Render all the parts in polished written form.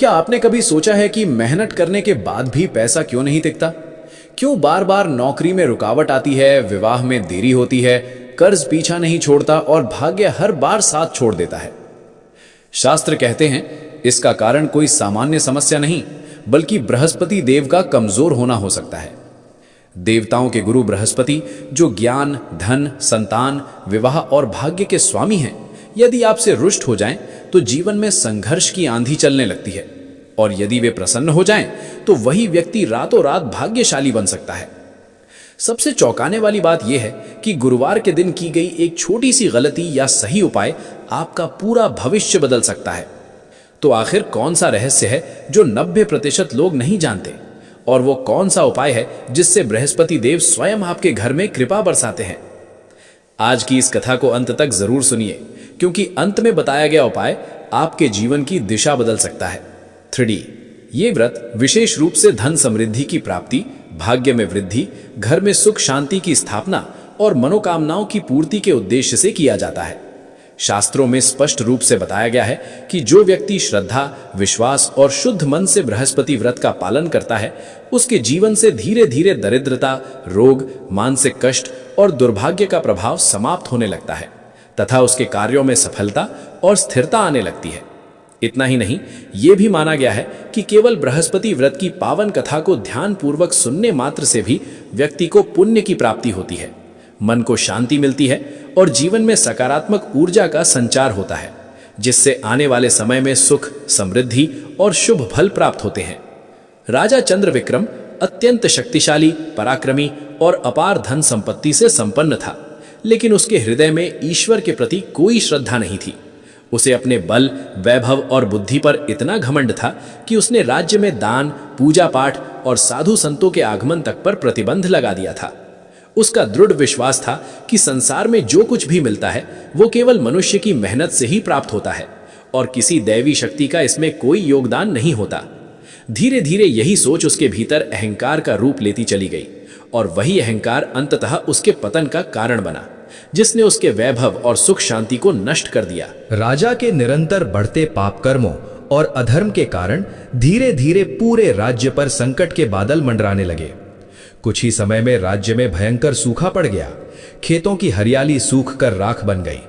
क्या आपने कभी सोचा है कि मेहनत करने के बाद भी पैसा क्यों नहीं टिकता? क्यों बार बार नौकरी में रुकावट आती है, विवाह में देरी होती है, कर्ज पीछा नहीं छोड़ता और भाग्य हर बार साथ छोड़ देता है? शास्त्र कहते हैं इसका कारण कोई सामान्य समस्या नहीं, बल्कि बृहस्पति देव का कमजोर होना हो सकता है। देवताओं के गुरु बृहस्पति, जो ज्ञान, धन, संतान, विवाह और भाग्य के स्वामी हैं, यदि आपसे रुष्ट हो जाएं तो जीवन में संघर्ष की आंधी चलने लगती है, और यदि वे प्रसन्न हो जाएं तो वही व्यक्ति रातों रात भाग्यशाली बन सकता है। सबसे चौंकाने वाली बात यह है कि गुरुवार के दिन की गई एक छोटी सी गलती या सही उपाय आपका पूरा भविष्य बदल सकता है। तो आखिर कौन सा रहस्य है जो 90% लोग नहीं जानते, और वो कौन सा उपाय है जिससे बृहस्पति देव स्वयं आपके घर में कृपा बरसाते हैं? आज की इस कथा को अंत तक जरूर सुनिए, क्योंकि अंत में बताया गया उपाय आपके जीवन की दिशा बदल सकता है। 3D ये व्रत विशेष रूप से धन समृद्धि की प्राप्ति, भाग्य में वृद्धि, घर में सुख शांति की स्थापना और मनोकामनाओं की पूर्ति के उद्देश्य से किया जाता है। शास्त्रों में स्पष्ट रूप से बताया गया है कि जो व्यक्ति श्रद्धा, विश्वास और शुद्ध मन से बृहस्पति व्रत का पालन करता है, उसके जीवन से धीरे धीरे दरिद्रता, रोग, मानसिक कष्ट और दुर्भाग्य का प्रभाव समाप्त होने लगता है तथा उसके कार्यों में सफलता और स्थिरता आने लगती है। इतना ही नहीं, ये भी माना गया है कि केवल बृहस्पति व्रत की पावन कथा को ध्यानपूर्वक सुनने मात्र से भी व्यक्ति को पुण्य की प्राप्ति होती है, मन को शांति मिलती है और जीवन में सकारात्मक ऊर्जा का संचार होता है, जिससे आने वाले समय में सुख, समृद्धि और शुभ फल प्राप्त होते हैं। राजा चंद्रविक्रम अत्यंत शक्तिशाली, पराक्रमी और अपार धन संपत्ति से संपन्न था, लेकिन उसके हृदय में ईश्वर के प्रति कोई श्रद्धा नहीं थी। उसे अपने बल, वैभव और बुद्धि पर इतना घमंड था कि उसने राज्य में दान, पूजा पाठ और साधु संतों के आगमन तक पर प्रतिबंध लगा दिया था। उसका दृढ़ विश्वास था कि संसार में जो कुछ भी मिलता है वो केवल मनुष्य की मेहनत से ही प्राप्त होता है और किसी दैवी शक्ति का इसमें कोई योगदान नहीं होता। धीरे धीरे यही सोच उसके भीतर अहंकार का रूप लेती चली गई, और वही अहंकार अंततः उसके पतन का कारण बना, जिसने उसके वैभव और सुख शांति को नष्ट कर दिया। राजा के निरंतर बढ़ते पाप कर्मों और अधर्म के कारण धीरे धीरे पूरे राज्य पर संकट के बादल मंडराने लगे। कुछ ही समय में राज्य में भयंकर सूखा पड़ गया। खेतों की हरियाली सूख कर राख बन गई,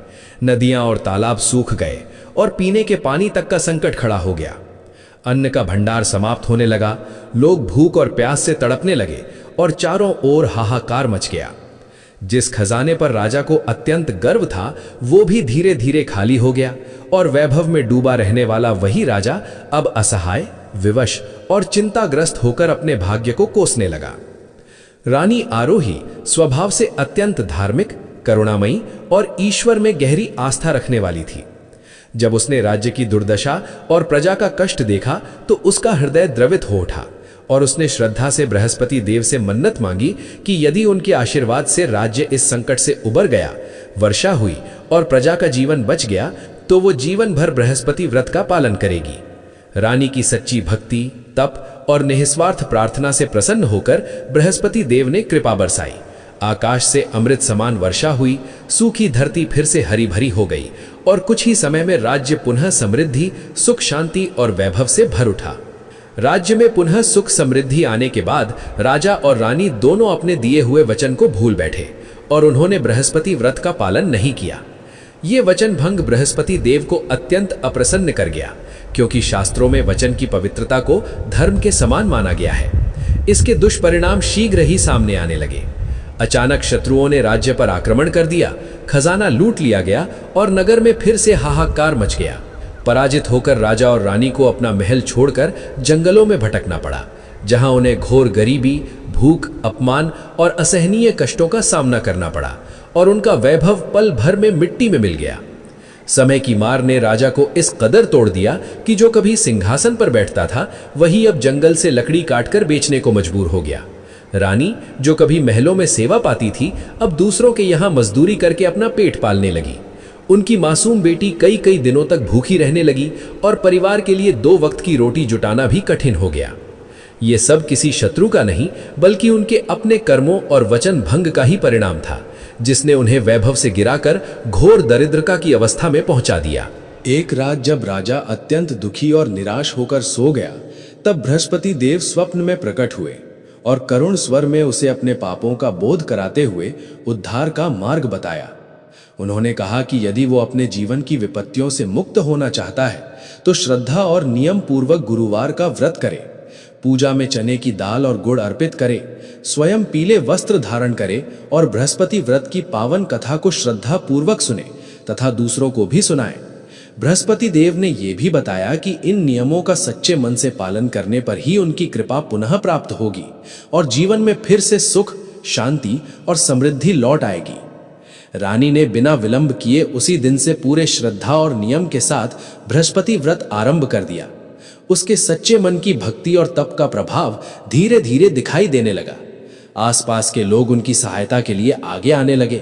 नदियां और तालाब सूख गए और पीने के पानी तक का संकट खड़ा हो गया। अन्न का भंडार समाप्त होने लगा, लोग भूख और प्यास से तड़पने लगे और चारों ओर हाहाकार मच गया। जिस खजाने पर राजा को अत्यंत गर्व था, वो भी धीरे धीरे खाली हो गया और वैभव में डूबा रहने वाला वही राजा अब असहाय, विवश और चिंताग्रस्त होकर अपने भाग्य को कोसने लगा। रानी आरोही स्वभाव से अत्यंत धार्मिक, करुणामयी और ईश्वर में गहरी आस्था रखने वाली थी। जब उसने राज्य की दुर्दशा और प्रजा का कष्ट देखा तो उसका हृदय द्रवित हो उठा और उसने श्रद्धा से बृहस्पति देव से मन्नत मांगी कि यदि उनके आशीर्वाद से राज्य इस संकट से उबर गया, वर्षा हुई और प्रजा का जीवन बच गया, तो वो जीवन भर बृहस्पति व्रत का पालन करेगी। रानी की सच्ची भक्ति, तप और निस्वार्थ प्रार्थना से प्रसन्न होकर बृहस्पति देव ने कृपा बरसाई। आकाश से अमृत समान वर्षा हुई, सूखी धरती फिर से हरी भरी हो गई और कुछ ही समय में राज्य पुनः समृद्धि, सुख शांति और वैभव से भर उठा। राज्य में पुनः सुख समृद्धि आने के बाद राजा और रानी दोनों अपने दिए हुए वचन को भूल बैठे और उन्होंने बृहस्पति व्रत का पालन नहीं किया। ये वचन भंग बृहस्पति देव को अत्यंत अप्रसन्न कर गया, क्योंकि शास्त्रों में वचन की पवित्रता को धर्म के समान माना गया है। इसके दुष्परिणाम शीघ्र ही सामने आने लगे। अचानक शत्रुओं ने राज्य पर आक्रमण कर दिया, खजाना लूट लिया गया और नगर में फिर से हाहाकार मच गया। पराजित होकर राजा और रानी को अपना महल छोड़कर जंगलों में भटकना पड़ा, जहां उन्हें घोर गरीबी, भूख, अपमान और असहनीय कष्टों का सामना करना पड़ा और उनका वैभव पल भर में मिट्टी में मिल गया। समय की मार ने राजा को इस कदर तोड़ दिया कि जो कभी सिंहासन पर बैठता था, वही अब जंगल से लकड़ी काटकर बेचने को मजबूर हो गया। रानी, जो कभी महलों में सेवा पाती थी, अब दूसरों के यहाँ मजदूरी करके अपना पेट पालने लगी। उनकी मासूम बेटी कई कई दिनों तक भूखी रहने लगी और परिवार के लिए 2 वक्त की रोटी जुटाना भी कठिन हो गया। ये सब किसी शत्रु का नहीं, बल्कि उनके अपने कर्मों और वचन भंग का ही परिणाम था, जिसने उन्हें वैभव से गिराकर घोर दरिद्रता की अवस्था में पहुंचा दिया। एक रात जब राजा अत्यंत दुखी और निराश होकर सो गया, तब बृहस्पति देव स्वप्न में प्रकट हुए और करुण स्वर में उसे अपने पापों का बोध कराते हुए उद्धार का मार्ग बताया। उन्होंने कहा कि यदि वो अपने जीवन की विपत्तियों से मुक्त होना चाहता है तो श्रद्धा और नियम पूर्वक गुरुवार का व्रत करे, पूजा में चने की दाल और गुड़ अर्पित करे, स्वयं पीले वस्त्र धारण करे और बृहस्पति व्रत की पावन कथा को श्रद्धा पूर्वक सुने तथा दूसरों को भी सुनाए। बृहस्पति देव ने यह भी बताया कि इन नियमों का सच्चे मन से पालन करने पर ही उनकी कृपा पुनः प्राप्त होगी और जीवन में फिर से सुख, शांति और समृद्धि लौट आएगी। रानी ने बिना विलंब किए उसी दिन से पूरे श्रद्धा और नियम के साथ बृहस्पति व्रत आरंभ कर दिया। उसके सच्चे मन की भक्ति और तप का प्रभाव धीरे धीरे दिखाई देने लगा। आसपास के लोग उनकी सहायता के लिए आगे आने लगे,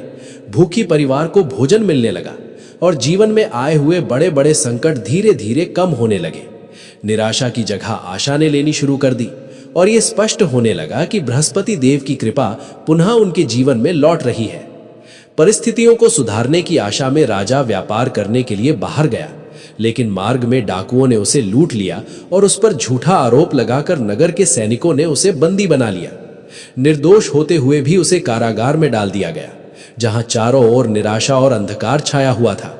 भूखी परिवार को भोजन मिलने लगा और जीवन में आए हुए बड़े बड़े संकट धीरे धीरे कम होने लगे। निराशा की जगह आशा ने लेनी शुरू कर दी और यह स्पष्ट होने लगा कि बृहस्पति देव की कृपा पुनः उनके जीवन में लौट रही है। परिस्थितियों को सुधारने की आशा में राजा व्यापार करने के लिए बाहर गया, लेकिन मार्ग में डाकुओं ने उसे लूट लिया और उस पर झूठा आरोप लगाकर नगर के सैनिकों ने उसे बंदी बना लिया। निर्दोष होते हुए भी उसे कारागार में डाल दिया गया, जहां चारों ओर निराशा और अंधकार छाया हुआ था।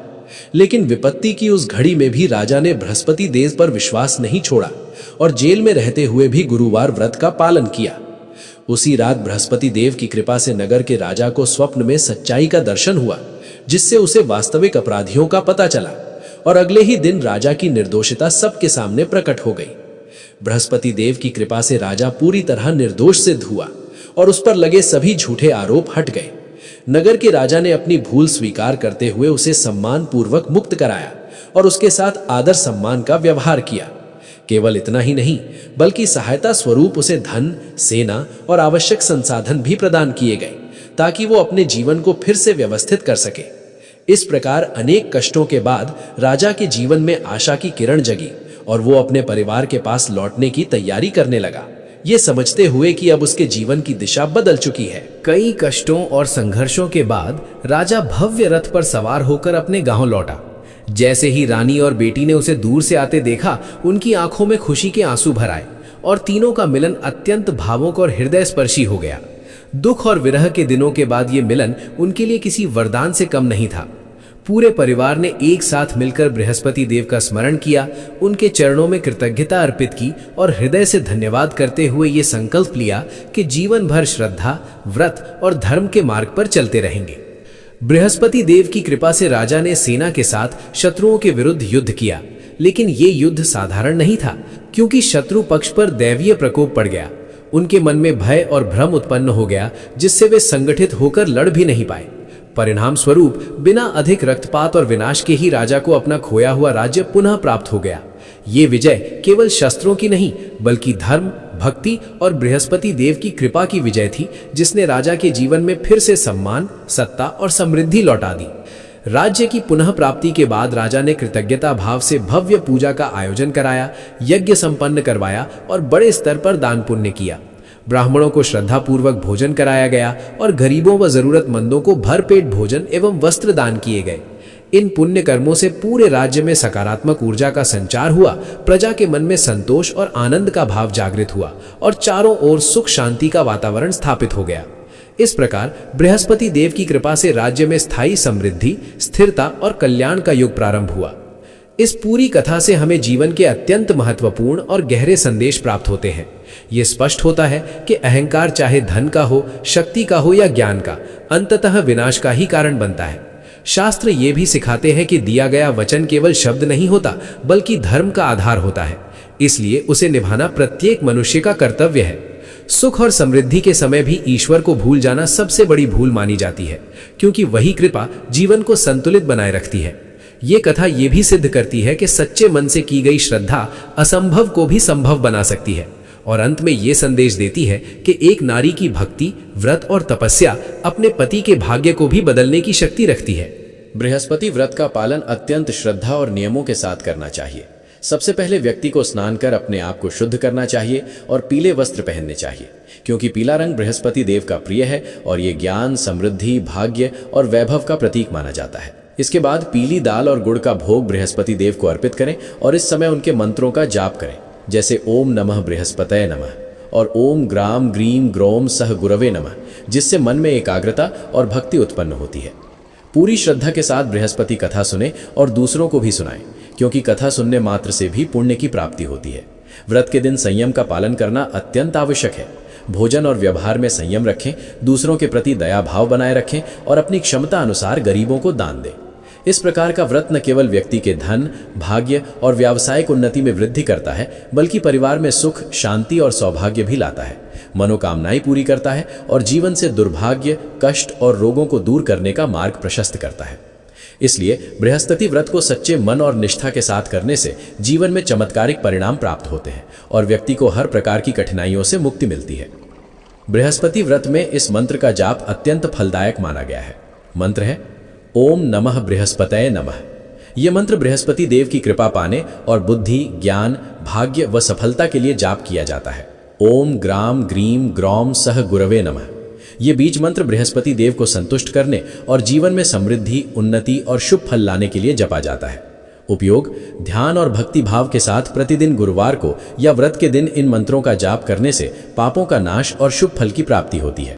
लेकिन विपत्ति की उस घड़ी में भी राजा ने बृहस्पति देव पर विश्वास नहीं छोड़ा और जेल में रहते हुए भी गुरुवार व्रत का पालन किया। उसी रात बृहस्पति देव की कृपा से नगर के राजा को स्वप्न में सच्चाई का दर्शन हुआ, जिससे उसे वास्तविक अपराधियों का पता चला और अगले ही दिन राजा की निर्दोषिता सबके सामने प्रकट हो गई। बृहस्पति देव की कृपा से राजा पूरी तरह निर्दोष सिद्ध हुआ और उस पर लगे सभी झूठे आरोप हट गए। नगर के राजा ने अपनी भूल स्वीकार करते हुए उसे सम्मान पूर्वक मुक्त कराया और उसके साथ आदर सम्मान का व्यवहार किया। केवल इतना ही नहीं, बल्कि सहायता स्वरूप उसे धन, सेना और आवश्यक संसाधन भी प्रदान किए गए, ताकि वो अपने जीवन को फिर से व्यवस्थित कर सके। इस प्रकार अनेक कष्टों के बाद राजा के जीवन में आशा की किरण जगी और वो अपने परिवार के पास लौटने की तैयारी करने लगा, ये समझते हुए कि अब उसके जीवन की दिशा बदल चुकी है। कई कष्टों और संघर्षों के बाद राजा भव्य रथ पर सवार होकर अपने गांव लौटा। जैसे ही रानी और बेटी ने उसे दूर से आते देखा, उनकी आंखों में खुशी के आंसू भर आए और तीनों का मिलन अत्यंत भावुक और हृदय स्पर्शी हो गया। दुख और विरह के दिनों के बाद ये मिलन उनके लिए किसी वरदान से कम नहीं था। पूरे परिवार ने एक साथ मिलकर बृहस्पति देव का स्मरण किया, उनके चरणों में कृतज्ञता अर्पित की और हृदय से धन्यवाद करते हुए ये संकल्प लिया कि जीवन भर श्रद्धा, व्रत और धर्म के मार्ग पर चलते रहेंगे। बृहस्पति देव की कृपा से राजा ने सेना के साथ शत्रुओं के विरुद्ध युद्ध किया, लेकिन ये युद्ध साधारण नहीं था, क्योंकि शत्रु पक्ष पर दैवीय प्रकोप पड़ गया। उनके मन में भय और भ्रम उत्पन्न हो गया, जिससे वे संगठित होकर लड़ भी नहीं पाए। परिणाम स्वरूप बिना अधिक रक्तपात और विनाश के ही राजा को अपना खोया हुआ राज्य पुनः प्राप्त हो गया। ये विजय केवल शस्त्रों की नहीं, बल्कि धर्म, भक्ति और बृहस्पति देव की कृपा की विजय थी, जिसने राजा के जीवन में फिर से सम्मान, सत्ता और समृद्धि लौटा दी। राज्य की पुनः प्राप्ति के बाद राजा ने कृतज्ञता भाव से भव्य पूजा का आयोजन कराया, यज्ञ संपन्न करवाया और बड़े स्तर पर दान पुण्य किया। ब्राह्मणों को श्रद्धापूर्वक भोजन कराया गया और गरीबों व जरूरतमंदों को भरपेट भोजन एवं वस्त्र दान किए गए। इन पुण्य कर्मों से पूरे राज्य में सकारात्मक ऊर्जा का संचार हुआ, प्रजा के मन में संतोष और आनंद का भाव जागृत हुआ और चारों ओर सुख शांति का वातावरण स्थापित हो गया। इस प्रकार बृहस्पति देव की कृपा से राज्य में स्थायी समृद्धि, स्थिरता और कल्याण का युग प्रारंभ हुआ। इस पूरी कथा से हमें जीवन के अत्यंत महत्वपूर्ण और गहरे संदेश प्राप्त होते हैं। ये स्पष्ट होता है कि अहंकार चाहे धन का हो, शक्ति का हो या ज्ञान का, अंततः विनाश का ही कारण बनता है। शास्त्र ये भी सिखाते हैं कि दिया गया वचन केवल शब्द नहीं होता, बल्कि धर्म का आधार होता है। इसलिए उसे निभाना प्रत्येक मनुष्य का कर्तव्य है। सुख और समृद्धि के समय भी ईश्वर को भूल जाना सबसे बड़ी भूल मानी जाती है, क्योंकि वही कृपा जीवन को संतुलित बनाए रखती है। ये कथा ये भी सिद्ध करती है कि सच्चे मन से की गई श्रद्धा असंभव को भी संभव बना सकती है और अंत में ये संदेश देती है कि एक नारी की भक्ति, व्रत और तपस्या अपने पति के भाग्य को भी बदलने की शक्ति रखती है। बृहस्पति व्रत का पालन अत्यंत श्रद्धा और नियमों के साथ करना चाहिए। सबसे पहले व्यक्ति को स्नान कर अपने आप को शुद्ध करना चाहिए और पीले वस्त्र पहनने चाहिए, क्योंकि पीला रंग बृहस्पति देव का प्रिय है और ये ज्ञान, समृद्धि, भाग्य और वैभव का प्रतीक माना जाता है। इसके बाद पीली दाल और गुड़ का भोग बृहस्पति देव को अर्पित करें और इस समय उनके मंत्रों का जाप करें, जैसे ओम नमः बृहस्पतये नमः और ओम ग्राम ग्रीम ग्रोम सह गुरवे नमः, जिससे मन में एकाग्रता और भक्ति उत्पन्न होती है। पूरी श्रद्धा के साथ बृहस्पति कथा सुने और दूसरों को भी सुनाएं, क्योंकि कथा सुनने मात्र से भी पुण्य की प्राप्ति होती है। व्रत के दिन संयम का पालन करना अत्यंत आवश्यक है। भोजन और व्यवहार में संयम रखें, दूसरों के प्रति दया भाव बनाए रखें और अपनी क्षमता अनुसार गरीबों को दान दें। इस प्रकार का व्रत न केवल व्यक्ति के धन, भाग्य और व्यावसायिक उन्नति में वृद्धि करता है, बल्कि परिवार में सुख, शांति और सौभाग्य भी लाता है, मनोकामनाएं पूरी करता है और जीवन से दुर्भाग्य, कष्ट और रोगों को दूर करने का मार्ग प्रशस्त करता है। इसलिए बृहस्पति व्रत को सच्चे मन और निष्ठा के साथ करने से जीवन में चमत्कारिक परिणाम प्राप्त होते हैं और व्यक्ति को हर प्रकार की कठिनाइयों से मुक्ति मिलती है। बृहस्पति व्रत में इस मंत्र का जाप अत्यंत फलदायक माना गया है। मंत्र है ओम नमः बृहस्पतये नमः। यह मंत्र बृहस्पति देव की कृपा पाने और बुद्धि, ज्ञान, भाग्य व सफलता के लिए जाप किया जाता है। ओम ग्राम ग्रीम ग्रौम सह गुरवे नमः। ये बीज मंत्र बृहस्पति देव को संतुष्ट करने और जीवन में समृद्धि, उन्नति और शुभ फल लाने के लिए जपा जाता है। उपयोग: ध्यान और भक्ति भाव के साथ प्रतिदिन गुरुवार को या व्रत के दिन इन मंत्रों का जाप करने से पापों का नाश और शुभ फल की प्राप्ति होती है।